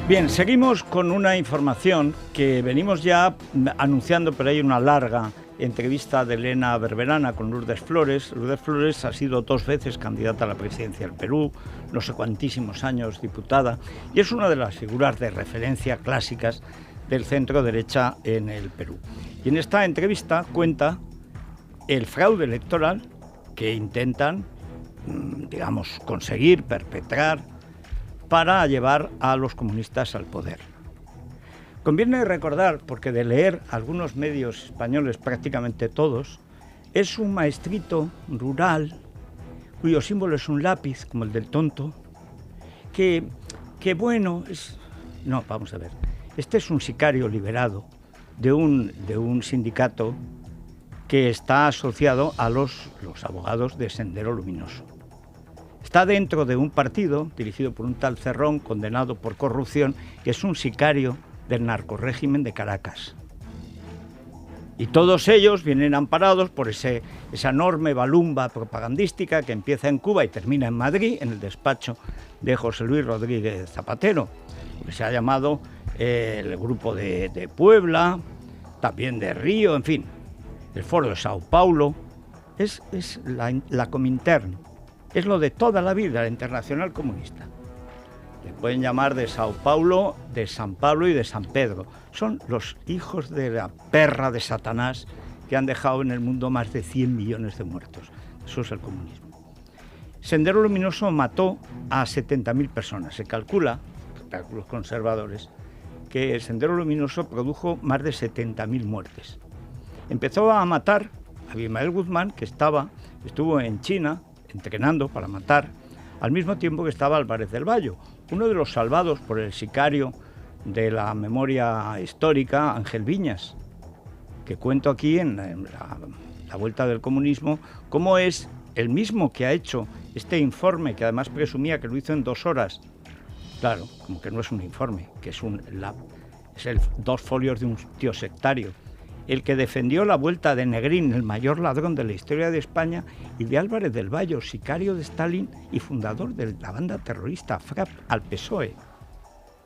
Bien, seguimos con una información que venimos ya anunciando, pero hay una larga entrevista de Elena Berberana con Lourdes Flores. Lourdes Flores ha sido 2 veces candidata a la presidencia del Perú, no sé cuantísimos años diputada, y es una de las figuras de referencia clásicas del centro derecha en el Perú. Y en esta entrevista cuenta el fraude electoral que intentan, digamos, conseguir, perpetrar, para llevar a los comunistas al poder. Conviene recordar, porque de leer algunos medios españoles, prácticamente todos, es un maestrito rural, cuyo símbolo es un lápiz, como el del tonto, que bueno, es... No, vamos a ver. Este es un sicario liberado de un sindicato que está asociado a los abogados de Sendero Luminoso. Está dentro de un partido dirigido por un tal Cerrón, condenado por corrupción, que es un sicario del narcorrégimen de Caracas. Y todos ellos vienen amparados por esa enorme balumba propagandística que empieza en Cuba y termina en Madrid, en el despacho de José Luis Rodríguez Zapatero, que se ha llamado el Grupo de Puebla, también de Río, en fin, el Foro de Sao Paulo. Es la Comintern. Es lo de toda la vida, la Internacional Comunista. Le pueden llamar de Sao Paulo, de San Pablo y de San Pedro. Son los hijos de la perra de Satanás que han dejado en el mundo más de 100 millones de muertos. Eso es el comunismo. Sendero Luminoso mató a 70.000 personas. Se calcula, cálculos conservadores, que el Sendero Luminoso produjo más de 70.000 muertes. Empezó a matar a Abimael Guzmán, que estuvo en China entrenando para matar, al mismo tiempo que estaba Álvarez del Valle, uno de los salvados por el sicario de la memoria histórica, Ángel Viñas, que cuento aquí en la Vuelta del Comunismo, cómo es el mismo que ha hecho este informe, que además presumía que lo hizo en 2 horas. Claro, como que no es un informe, que es 2 folios de un tío sectario. El que defendió la vuelta de Negrín, el mayor ladrón de la historia de España, y de Álvarez del Valle, sicario de Stalin y fundador de la banda terrorista FRAP al PSOE.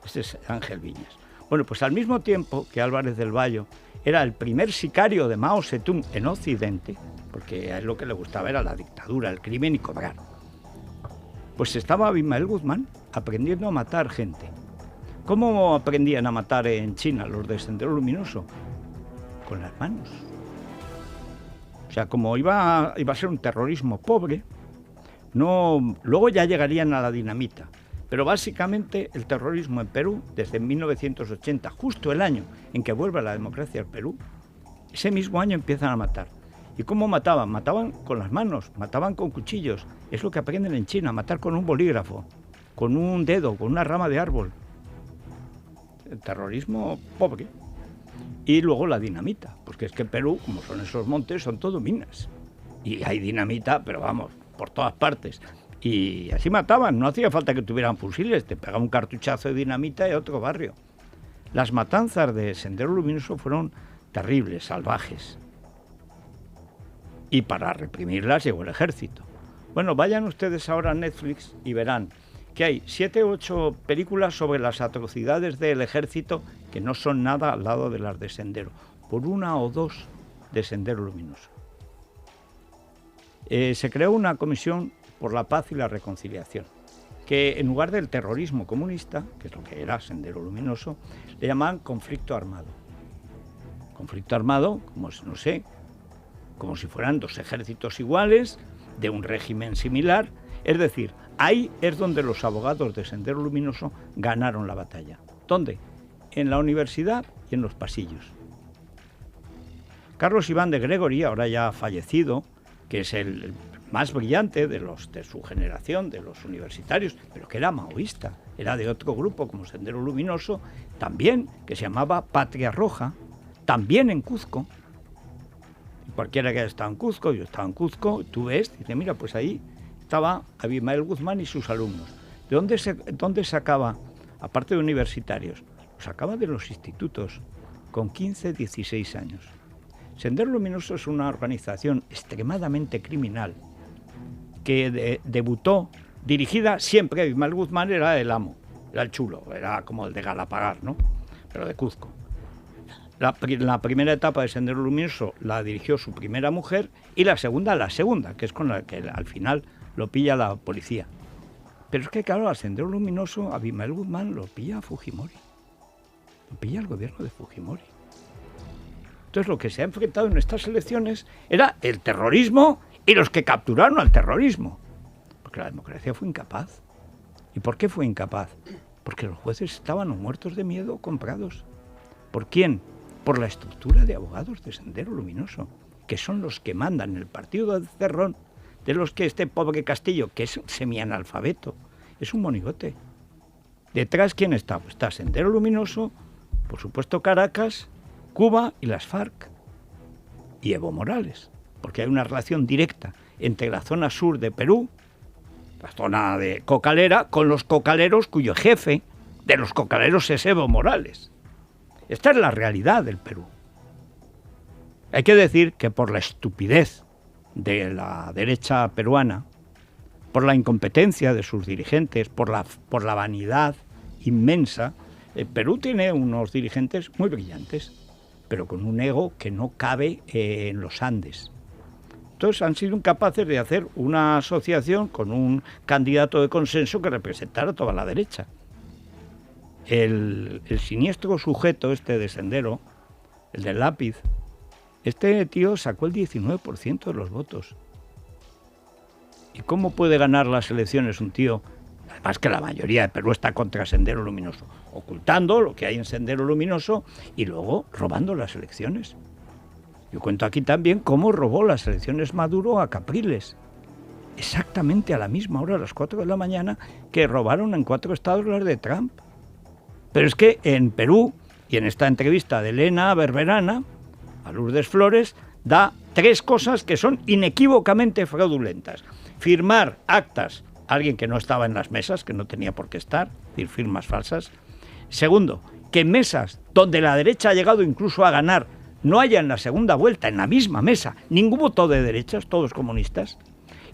Este es Ángel Viñas. Bueno, pues al mismo tiempo que Álvarez del Valle era el primer sicario de Mao Zedong en Occidente, porque a él lo que le gustaba era la dictadura, el crimen y cobrar, pues estaba Abimael Guzmán aprendiendo a matar gente. ¿Cómo aprendían a matar en China los de Sendero Luminoso? Con las manos. O sea, como iba a ser un terrorismo pobre, luego ya llegarían a la dinamita. Pero básicamente el terrorismo en Perú, desde 1980, justo el año en que vuelve la democracia al Perú, ese mismo año empiezan a matar. ¿Y cómo mataban? Mataban con las manos, mataban con cuchillos. Es lo que aprenden en China, matar con un bolígrafo, con un dedo, con una rama de árbol. El terrorismo pobre. Y luego la dinamita, porque es que Perú, como son esos montes, son todo minas. Y hay dinamita, pero vamos, por todas partes. Y así mataban, no hacía falta que tuvieran fusiles, te pegaba un cartuchazo de dinamita y a otro barrio. Las matanzas de Sendero Luminoso fueron terribles, salvajes. Y para reprimirlas llegó el ejército. Bueno, vayan ustedes ahora a Netflix y verán que hay 7 u 8 películas sobre las atrocidades del ejército que no son nada al lado de las de Sendero, por 1 o 2 de Sendero Luminoso. Se creó una comisión por la paz y la reconciliación, que en lugar del terrorismo comunista, que es lo que era Sendero Luminoso, le llamaban conflicto armado. Conflicto armado, como no sé, como si fueran 2 ejércitos iguales, de un régimen similar, es decir, ahí es donde los abogados de Sendero Luminoso ganaron la batalla. ¿Dónde? En la universidad y en los pasillos. Carlos Iván de Gregory, ahora ya fallecido, que es el más brillante de su generación, de los universitarios, pero que era maoísta, era de otro grupo como Sendero Luminoso, también, que se llamaba Patria Roja, también en Cuzco. Cualquiera que haya estado en Cuzco, yo estaba en Cuzco, tú ves, dice, mira, pues ahí estaba Abimael Guzmán y sus alumnos. ¿De dónde sacaba, aparte de universitarios? Los sacaba de los institutos, con 15, 16 años. Sendero Luminoso es una organización extremadamente criminal que debutó, dirigida siempre, Abimael Guzmán era el amo, era el chulo, era como el de Galapagar, ¿no? Pero de Cuzco. La primera etapa de Sendero Luminoso la dirigió su primera mujer y la segunda, que es con la que al final lo pilla la policía. Pero es que, claro, al Sendero Luminoso, Abimael Guzmán lo pilla Fujimori. Lo pilla el gobierno de Fujimori. Entonces, lo que se ha enfrentado en estas elecciones era el terrorismo y los que capturaron al terrorismo. Porque la democracia fue incapaz. ¿Y por qué fue incapaz? Porque los jueces estaban muertos de miedo, comprados. ¿Por quién? Por la estructura de abogados de Sendero Luminoso, que son los que mandan el partido del Cerrón, de los que este pobre Castillo, que es semianalfabeto, es un monigote. Detrás, ¿quién está? Pues está Sendero Luminoso, por supuesto Caracas, Cuba y las FARC. Y Evo Morales, porque hay una relación directa entre la zona sur de Perú, la zona de cocalera, con los cocaleros cuyo jefe de los cocaleros es Evo Morales. Esta es la realidad del Perú. Hay que decir que por la estupidez de la derecha peruana, por la incompetencia de sus dirigentes, por la vanidad inmensa, Perú tiene unos dirigentes muy brillantes, pero con un ego que no cabe en los Andes. Entonces han sido incapaces de hacer una asociación con un candidato de consenso que representara a toda la derecha. El siniestro sujeto este de Sendero, el del lápiz, este tío sacó el 19% de los votos. ¿Y cómo puede ganar las elecciones un tío? Además que la mayoría de Perú está contra Sendero Luminoso, ocultando lo que hay en Sendero Luminoso y luego robando las elecciones. Yo cuento aquí también cómo robó las elecciones Maduro a Capriles, exactamente a la misma hora, a las 4 de la mañana, que robaron en 4 estados las de Trump. Pero es que en Perú, y en esta entrevista de Elena Berberana, a Lourdes Flores, da 3 cosas que son inequívocamente fraudulentas. Firmar actas a alguien que no estaba en las mesas, que no tenía por qué estar, es decir, firmas falsas. Segundo, que en mesas donde la derecha ha llegado incluso a ganar, no haya en la segunda vuelta, en la misma mesa, ningún voto de derechas, todos comunistas.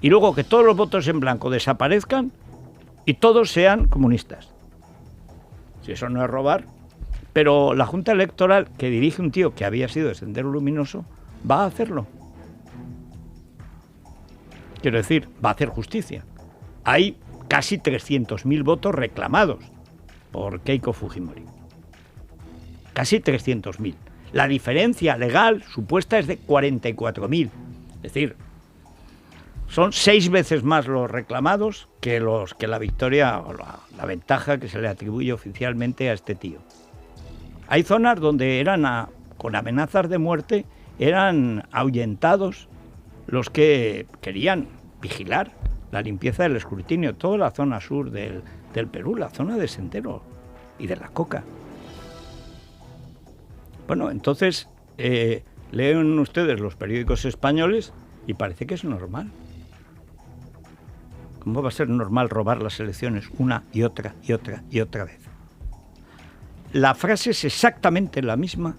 Y luego que todos los votos en blanco desaparezcan y todos sean comunistas. Si eso no es robar. Pero la Junta Electoral, que dirige un tío que había sido de Sendero Luminoso, va a hacerlo. Quiero decir, va a hacer justicia. Hay casi 300.000 votos reclamados por Keiko Fujimori. Casi 300.000. La diferencia legal supuesta es de 44.000. Es decir, son 6 veces más los reclamados que la victoria o la ventaja que se le atribuye oficialmente a este tío. Hay zonas donde con amenazas de muerte, eran ahuyentados los que querían vigilar la limpieza del escrutinio, toda la zona sur del Perú, la zona de Sendero y de la coca. Bueno, entonces leen ustedes los periódicos españoles y parece que es normal. ¿Cómo va a ser normal robar las elecciones una y otra y otra y otra vez? La frase es exactamente la misma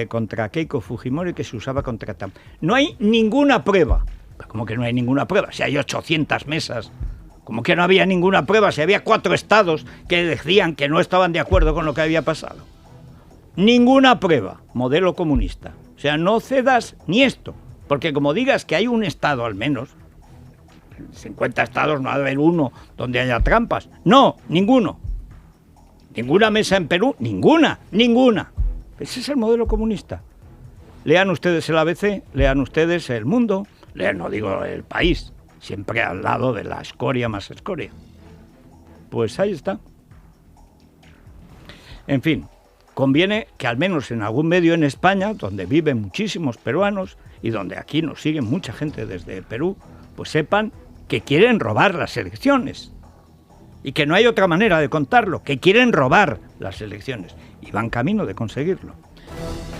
contra Keiko Fujimori que se usaba contra Trump. No hay ninguna prueba. ¿Cómo que no hay ninguna prueba? Si hay 800 mesas. ¿Cómo que no había ninguna prueba? Si había 4 estados que decían que no estaban de acuerdo con lo que había pasado. Ninguna prueba, modelo comunista. O sea, no cedas ni esto. Porque como digas que hay un estado al menos, en 50 estados no va a haber uno donde haya trampas. No, ninguno. ¿Ninguna mesa en Perú? Ninguna. Ese es el modelo comunista. Lean ustedes el ABC, lean ustedes El Mundo, lean, no digo El País, siempre al lado de la escoria más escoria. Pues ahí está. En fin, conviene que al menos en algún medio en España, donde viven muchísimos peruanos y donde aquí nos siguen mucha gente desde Perú, pues sepan que quieren robar las elecciones. Y que no hay otra manera de contarlo, que quieren robar las elecciones. Y van camino de conseguirlo.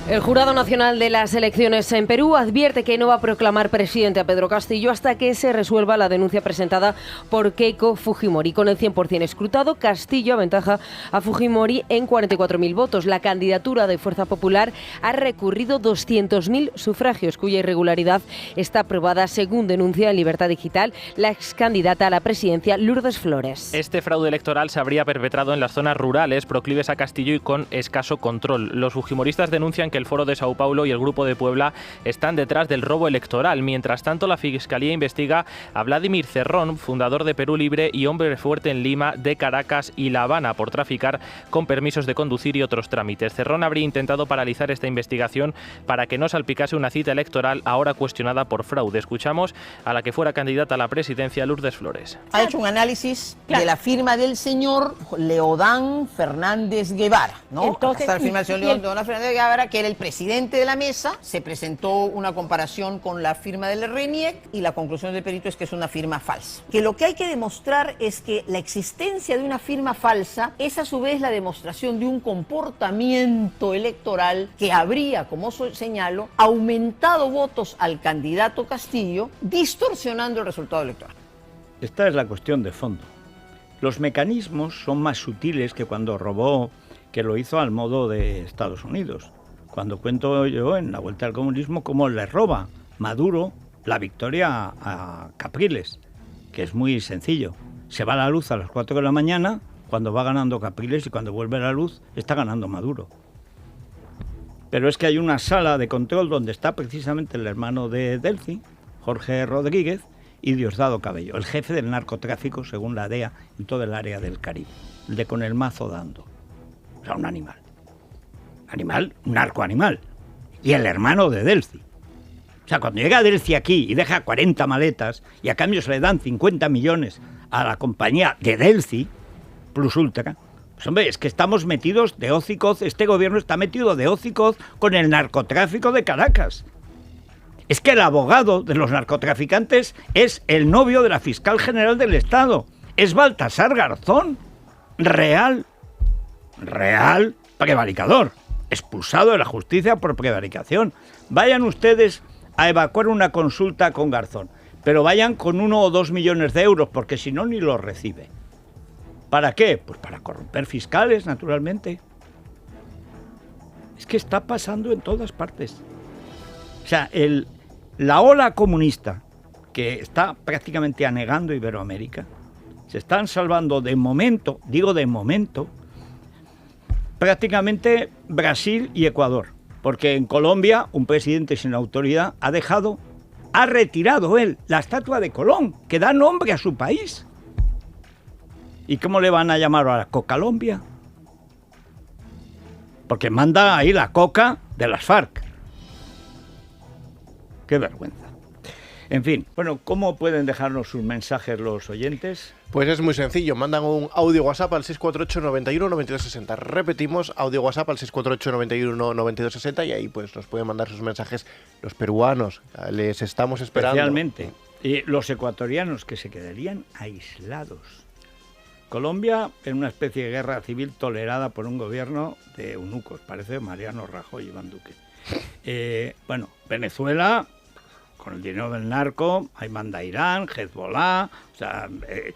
El Jurado Nacional de las Elecciones en Perú advierte que no va a proclamar presidente a Pedro Castillo hasta que se resuelva la denuncia presentada por Keiko Fujimori. Con el 100% escrutado, Castillo aventaja a Fujimori en 44.000 votos. La candidatura de Fuerza Popular ha recurrido 200.000 sufragios, cuya irregularidad está probada, según denuncia en Libertad Digital la excandidata a la presidencia Lourdes Flores. Este fraude electoral se habría perpetrado en las zonas rurales proclives a Castillo y con escaso control. Los fujimoristas denuncian que el Foro de Sao Paulo y el Grupo de Puebla están detrás del robo electoral. Mientras tanto, la Fiscalía investiga a Vladimir Cerrón, fundador de Perú Libre y hombre fuerte en Lima, de Caracas y La Habana, por traficar con permisos de conducir y otros trámites. Cerrón habría intentado paralizar esta investigación para que no salpicase una cita electoral ahora cuestionada por fraude. Escuchamos a la que fuera candidata a la presidencia, Lourdes Flores. Ha hecho un análisis de la firma del señor Leodán Fernández Guevara, ¿no? Entonces, está la firma del señor Leodán Fernández Guevara, que era el presidente de la mesa. Se presentó una comparación con la firma del RENIEC y la conclusión del perito es que es una firma falsa. Que lo que hay que demostrar es que la existencia de una firma falsa es a su vez la demostración de un comportamiento electoral que habría, como señalo, aumentado votos al candidato Castillo, distorsionando el resultado electoral. Esta es la cuestión de fondo. Los mecanismos son más sutiles que cuando robó, que lo hizo al modo de Estados Unidos. Cuando cuento yo en la vuelta al comunismo cómo le roba Maduro la victoria a Capriles, que es muy sencillo. Se va la luz a las 4 de la mañana cuando va ganando Capriles y cuando vuelve la luz está ganando Maduro. Pero es que hay una sala de control donde está precisamente el hermano de Delcy, Jorge Rodríguez, y Diosdado Cabello, el jefe del narcotráfico según la DEA en todo el área del Caribe, el de con el mazo dando. O sea, un animal. Un narcoanimal. Y el hermano de Delcy. O sea, cuando llega Delcy aquí y deja 40 maletas y a cambio se le dan 50 millones a la compañía de Delcy, Plus Ultra, pues hombre, es que estamos metidos de hoz y coz, este gobierno está metido de hoz y coz con el narcotráfico de Caracas. Es que el abogado de los narcotraficantes es el novio de la fiscal general del Estado. Es Baltasar Garzón. Real prevaricador. Expulsado de la justicia por prevaricación. Vayan ustedes a evacuar una consulta con Garzón, pero vayan con 1 o 2 millones de euros, porque si no, ni los recibe. ¿Para qué? Pues para corromper fiscales, naturalmente. Es que está pasando en todas partes. O sea, la ola comunista, que está prácticamente anegando Iberoamérica, se están salvando de momento, digo de momento, prácticamente Brasil y Ecuador, porque en Colombia un presidente sin autoridad ha retirado él la estatua de Colón, que da nombre a su país. ¿Y cómo le van a llamar ahora? ¿Cocalombia? Porque manda ahí la coca de las FARC. ¡Qué vergüenza! En fin, bueno, ¿cómo pueden dejarnos sus mensajes los oyentes? Pues es muy sencillo, mandan un audio WhatsApp al 648 91 9260. Repetimos, audio WhatsApp al 648 91 9260 y ahí pues nos pueden mandar sus mensajes los peruanos. Les estamos esperando. Especialmente los ecuatorianos, que se quedarían aislados. Colombia en una especie de guerra civil tolerada por un gobierno de eunucos, parece Mariano Rajoy y Iván Duque. Bueno, Venezuela, con el dinero del narco, ahí manda Irán, Hezbollah, o sea,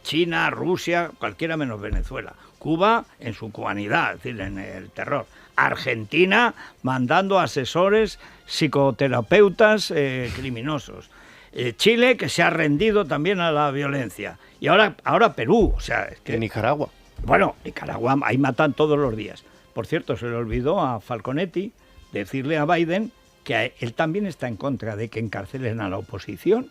China, Rusia, cualquiera menos Venezuela. Cuba en su cubanidad, es decir, en el terror. Argentina mandando asesores, psicoterapeutas criminosos. Chile, que se ha rendido también a la violencia. Y ahora Perú, o sea... Es que, en Nicaragua. Bueno, Nicaragua, ahí matan todos los días. Por cierto, se le olvidó a Falconetti decirle a Biden que él también está en contra de que encarcelen a la oposición,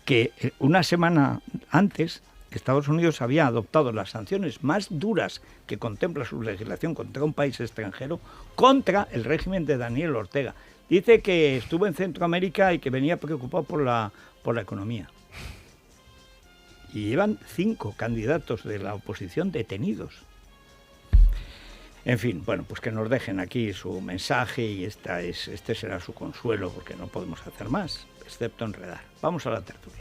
que una semana antes Estados Unidos había adoptado las sanciones más duras que contempla su legislación contra un país extranjero, contra el régimen de Daniel Ortega. Dice que estuvo en Centroamérica y que venía preocupado por la economía. Y llevan 5 candidatos de la oposición detenidos. En fin, bueno, pues que nos dejen aquí su mensaje y este será su consuelo, porque no podemos hacer más, excepto enredar. Vamos a la tertulia.